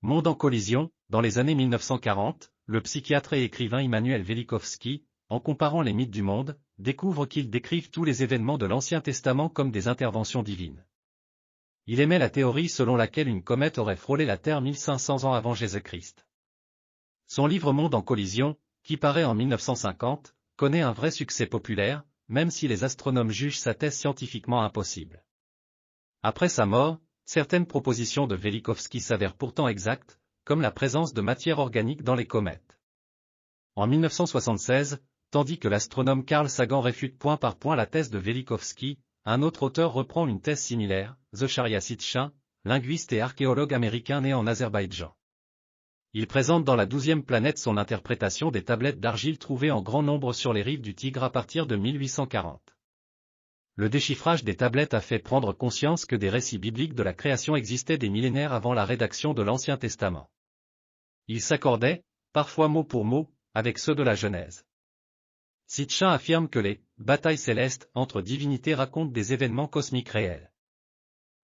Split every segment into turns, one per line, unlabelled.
Monde en collision. Dans les années 1940, le psychiatre et écrivain Immanuel Velikovsky, en comparant les mythes du monde, découvre qu'ils décrivent tous les événements de l'Ancien Testament comme des interventions divines. Il émet la théorie selon laquelle une comète aurait frôlé la Terre 1500 ans avant Jésus-Christ. Son livre Monde en collision, qui paraît en 1950, connaît un vrai succès populaire, même si les astronomes jugent sa thèse scientifiquement impossible. Après sa mort, certaines propositions de Velikovsky s'avèrent pourtant exactes, comme la présence de matière organique dans les comètes. En 1976, tandis que l'astronome Carl Sagan réfute point par point la thèse de Velikovsky, un autre auteur reprend une thèse similaire, Zecharia Sitchin, linguiste et archéologue américain né en Azerbaïdjan. Il présente dans la 12e planète son interprétation des tablettes d'argile trouvées en grand nombre sur les rives du Tigre à partir de 1840. Le déchiffrage des tablettes a fait prendre conscience que des récits bibliques de la création existaient des millénaires avant la rédaction de l'Ancien Testament. Ils s'accordaient, parfois mot pour mot, avec ceux de la Genèse. Sitchin affirme que les « batailles célestes » entre divinités racontent des événements cosmiques réels.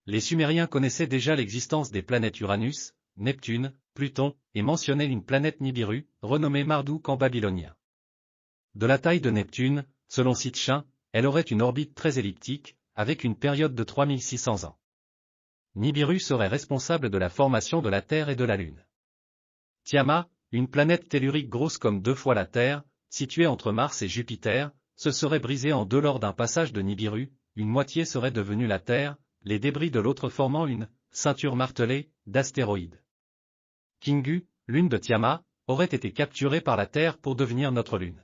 Les Sumériens connaissaient déjà l'existence des planètes Uranus, Neptune, Pluton, et mentionnaient une planète Nibiru, renommée Marduk en babylonien. De la taille de Neptune, selon Sitchin, elle aurait une orbite très elliptique, avec une période de 3600 ans. Nibiru serait responsable de la formation de la Terre et de la Lune. Tiamat, une planète tellurique grosse comme 2 fois la Terre, située entre Mars et Jupiter, se serait brisée en deux lors d'un passage de Nibiru, une moitié serait devenue la Terre, les débris de l'autre formant une ceinture martelée d'astéroïdes. Kingu, lune de Tiamat, aurait été capturée par la Terre pour devenir notre Lune.